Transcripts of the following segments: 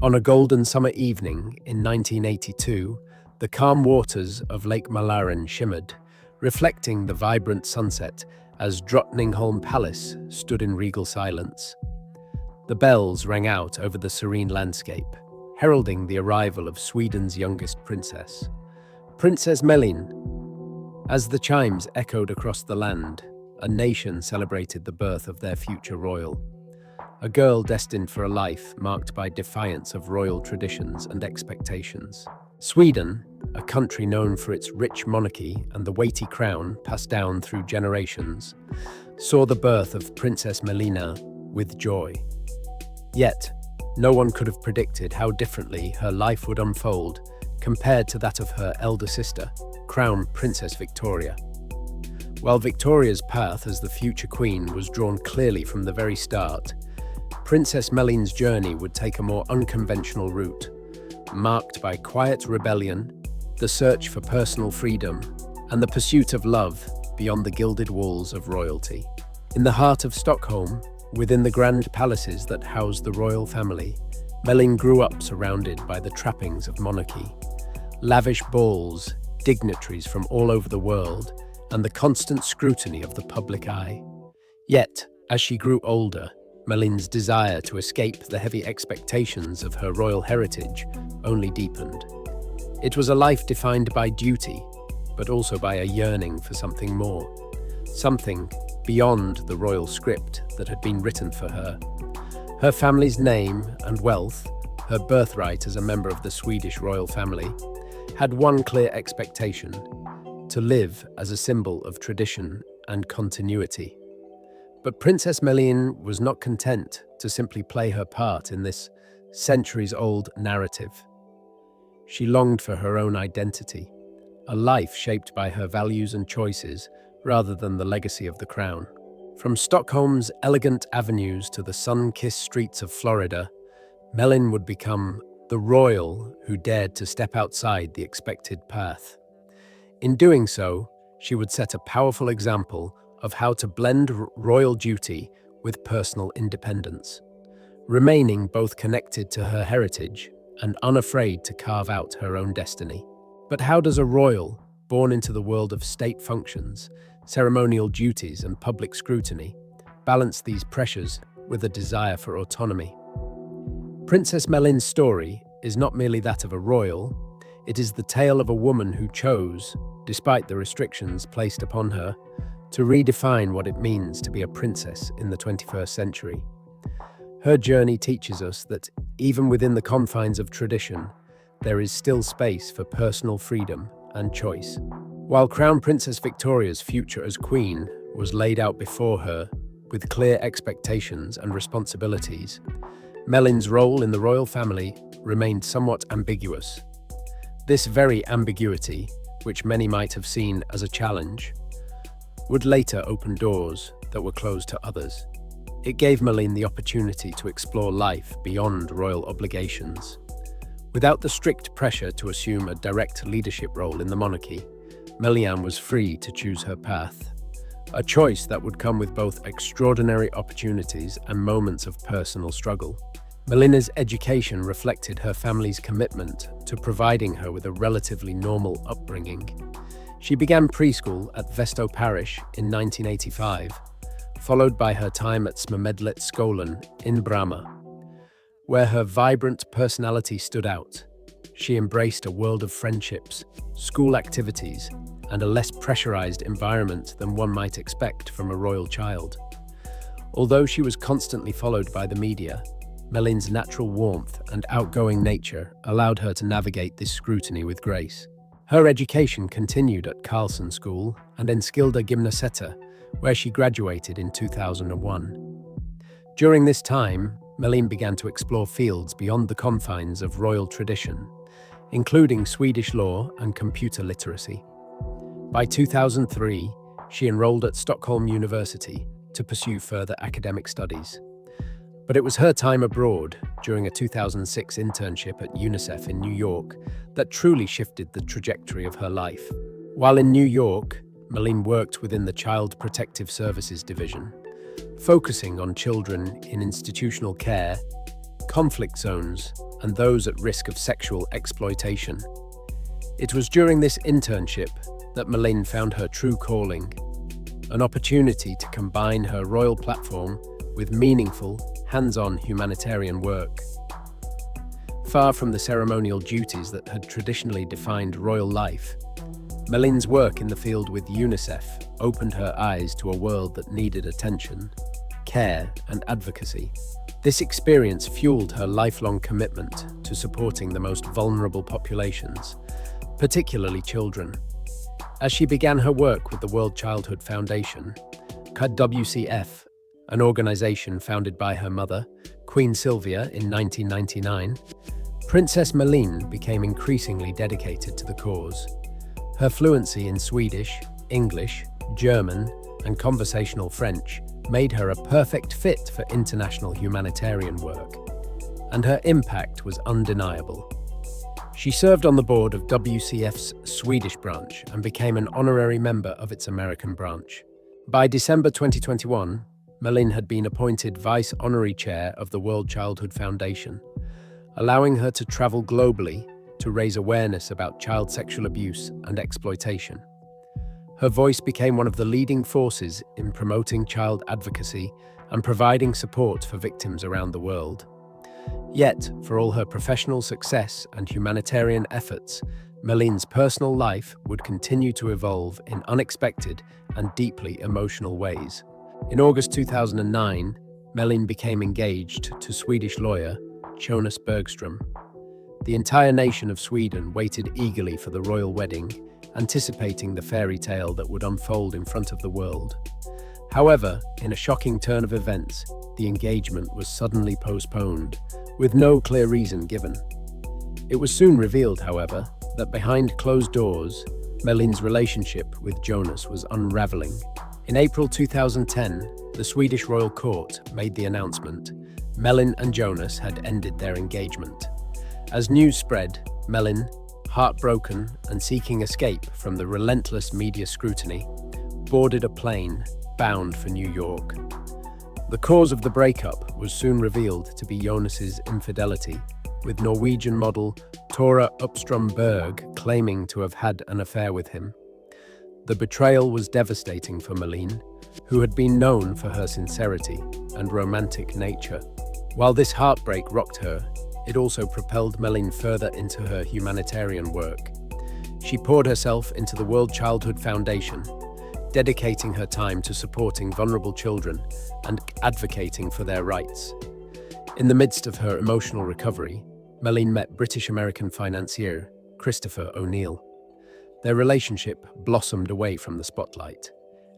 On a golden summer evening in 1982, the calm waters of Lake Mälaren shimmered, reflecting the vibrant sunset as Drottningholm Palace stood in regal silence. The bells rang out over the serene landscape, heralding the arrival of Sweden's youngest princess, Princess Madeleine. As the chimes echoed across the land, a nation celebrated the birth of their future royal. A girl destined for a life marked by defiance of royal traditions and expectations. Sweden, a country known for its rich monarchy and the weighty crown passed down through generations, saw the birth of Princess Madeleine with joy. Yet, no one could have predicted how differently her life would unfold compared to that of her elder sister, Crown Princess Victoria. While Victoria's path as the future queen was drawn clearly from the very start, Princess Madeleine's journey would take a more unconventional route, marked by quiet rebellion, the search for personal freedom, and the pursuit of love beyond the gilded walls of royalty. In the heart of Stockholm, within the grand palaces that housed the royal family, Madeleine grew up surrounded by the trappings of monarchy. Lavish balls, dignitaries from all over the world, and the constant scrutiny of the public eye. Yet, as she grew older, Madeleine's desire to escape the heavy expectations of her royal heritage only deepened. It was a life defined by duty, but also by a yearning for something more, something beyond the royal script that had been written for her. Her family's name and wealth, her birthright as a member of the Swedish royal family, had one clear expectation: to live as a symbol of tradition and continuity. But Princess Madeleine was not content to simply play her part in this centuries-old narrative. She longed for her own identity, a life shaped by her values and choices rather than the legacy of the crown. From Stockholm's elegant avenues to the sun-kissed streets of Florida, Madeleine would become the royal who dared to step outside the expected path. In doing so, she would set a powerful example of how to blend royal duty with personal independence, remaining both connected to her heritage and unafraid to carve out her own destiny. But how does a royal, born into the world of state functions, ceremonial duties, and public scrutiny, balance these pressures with a desire for autonomy? Princess Madeleine's story is not merely that of a royal, it is the tale of a woman who chose, despite the restrictions placed upon her, to redefine what it means to be a princess in the 21st century. Her journey teaches us that even within the confines of tradition, there is still space for personal freedom and choice. While Crown Princess Victoria's future as queen was laid out before her with clear expectations and responsibilities, Madeleine's role in the royal family remained somewhat ambiguous. This very ambiguity, which many might have seen as a challenge, would later open doors that were closed to others. It gave Madeleine the opportunity to explore life beyond royal obligations. Without the strict pressure to assume a direct leadership role in the monarchy, Madeleine was free to choose her path, a choice that would come with both extraordinary opportunities and moments of personal struggle. Madeleine's education reflected her family's commitment to providing her with a relatively normal upbringing. She began preschool at Vesto Parish in 1985, followed by her time at Smedletskolan in Brahma, where her vibrant personality stood out. She embraced a world of friendships, school activities, and a less pressurized environment than one might expect from a royal child. Although she was constantly followed by the media, Madeleine's natural warmth and outgoing nature allowed her to navigate this scrutiny with grace. Her education continued at Carlson School and Enskilda Gymnasiet, where she graduated in 2001. During this time, Madeleine began to explore fields beyond the confines of royal tradition, including Swedish law and computer literacy. By 2003, she enrolled at Stockholm University to pursue further academic studies. But it was her time abroad, during a 2006 internship at UNICEF in New York, that truly shifted the trajectory of her life. While in New York, Madeleine worked within the Child Protective Services Division, focusing on children in institutional care, conflict zones and those at risk of sexual exploitation. It was during this internship that Madeleine found her true calling, an opportunity to combine her royal platform with meaningful, hands-on humanitarian work. Far from the ceremonial duties that had traditionally defined royal life, Madeleine's work in the field with UNICEF opened her eyes to a world that needed attention, care, and advocacy. This experience fueled her lifelong commitment to supporting the most vulnerable populations, particularly children. As she began her work with the World Childhood Foundation, WCF, an organization founded by her mother, Queen Sylvia, in 1999, Princess Madeleine became increasingly dedicated to the cause. Her fluency in Swedish, English, German, and conversational French made her a perfect fit for international humanitarian work, and her impact was undeniable. She served on the board of WCF's Swedish branch and became an honorary member of its American branch. By December 2021, Madeleine had been appointed Vice Honorary Chair of the World Childhood Foundation, allowing her to travel globally to raise awareness about child sexual abuse and exploitation. Her voice became one of the leading forces in promoting child advocacy and providing support for victims around the world. Yet, for all her professional success and humanitarian efforts, Madeleine's personal life would continue to evolve in unexpected and deeply emotional ways. In August 2009, Madeleine became engaged to Swedish lawyer Jonas Bergström. The entire nation of Sweden waited eagerly for the royal wedding, anticipating the fairy tale that would unfold in front of the world. However, in a shocking turn of events, the engagement was suddenly postponed, with no clear reason given. It was soon revealed, however, that behind closed doors, Madeleine's relationship with Jonas was unraveling. In April 2010, the Swedish royal court made the announcement Madeleine and Jonas had ended their engagement. As news spread, Madeleine, heartbroken and seeking escape from the relentless media scrutiny, boarded a plane bound for New York. The cause of the breakup was soon revealed to be Jonas's infidelity, with Norwegian model Tora Uppström Berg claiming to have had an affair with him. The betrayal was devastating for Madeleine, who had been known for her sincerity and romantic nature. While this heartbreak rocked her, it also propelled Madeleine further into her humanitarian work. She poured herself into the World Childhood Foundation, dedicating her time to supporting vulnerable children and advocating for their rights. In the midst of her emotional recovery, Madeleine met British-American financier Christopher O'Neill. Their relationship blossomed away from the spotlight,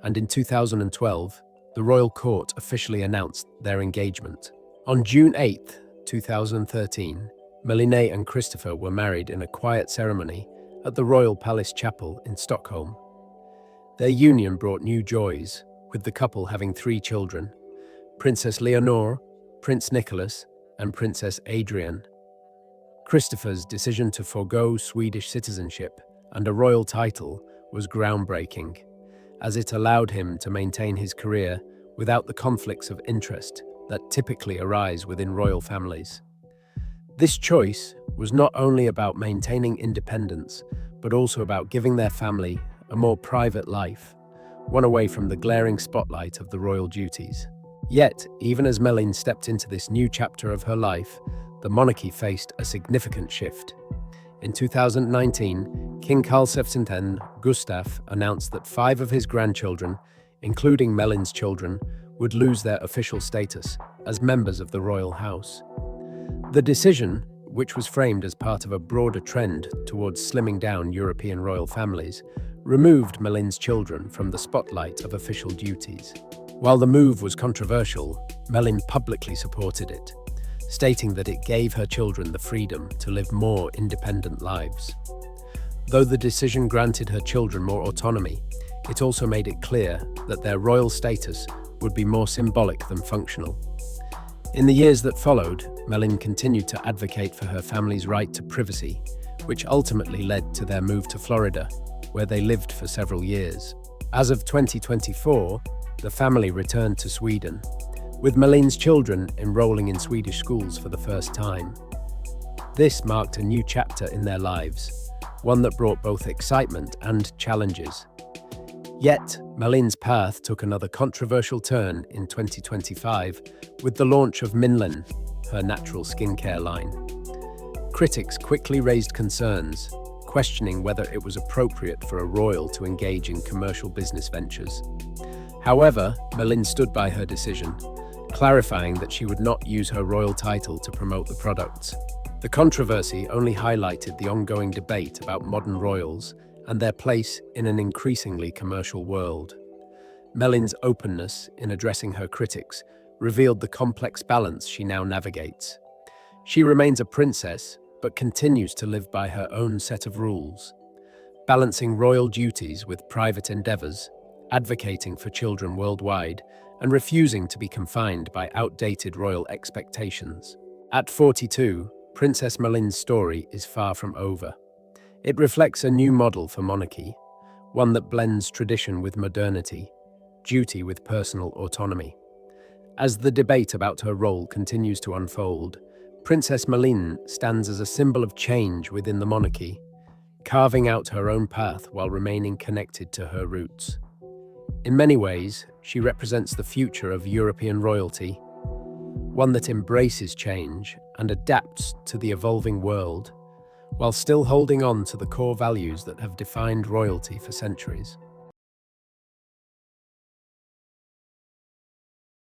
and in 2012, the royal court officially announced their engagement. On June 8, 2013, Madeleine and Christopher were married in a quiet ceremony at the Royal Palace Chapel in Stockholm. Their union brought new joys, with the couple having 3 children: Princess Leonor, Prince Nicholas, and Princess Adrienne. Christopher's decision to forego Swedish citizenship and a royal title was groundbreaking, as it allowed him to maintain his career without the conflicts of interest that typically arise within royal families. This choice was not only about maintaining independence, but also about giving their family a more private life, one away from the glaring spotlight of the royal duties. Yet, even as Madeleine stepped into this new chapter of her life, the monarchy faced a significant shift. In 2019, King Carl X Gustaf announced that 5 of his grandchildren, including Madeleine's children, would lose their official status as members of the royal house. The decision, which was framed as part of a broader trend towards slimming down European royal families, removed Madeleine's children from the spotlight of official duties. While the move was controversial, Madeleine publicly supported it, stating that it gave her children the freedom to live more independent lives. Though the decision granted her children more autonomy, it also made it clear that their royal status would be more symbolic than functional. In the years that followed, Madeleine continued to advocate for her family's right to privacy, which ultimately led to their move to Florida, where they lived for several years. As of 2024, the family returned to Sweden, with Madeleine's children enrolling in Swedish schools for the first time. This marked a new chapter in their lives, one that brought both excitement and challenges. Yet, Madeleine's path took another controversial turn in 2025 with the launch of Minlen, her natural skincare line. Critics quickly raised concerns, questioning whether it was appropriate for a royal to engage in commercial business ventures. However, Madeleine stood by her decision, clarifying that she would not use her royal title to promote the products. The controversy only highlighted the ongoing debate about modern royals and their place in an increasingly commercial world. Madeleine's openness in addressing her critics revealed the complex balance she now navigates. She remains a princess, but continues to live by her own set of rules, balancing royal duties with private endeavors, advocating for children worldwide, and refusing to be confined by outdated royal expectations. At 42, Princess Madeleine's story is far from over. It reflects a new model for monarchy, one that blends tradition with modernity, duty with personal autonomy. As the debate about her role continues to unfold, Princess Madeleine stands as a symbol of change within the monarchy, carving out her own path while remaining connected to her roots. In many ways, she represents the future of European royalty, one that embraces change and adapts to the evolving world, while still holding on to the core values that have defined royalty for centuries.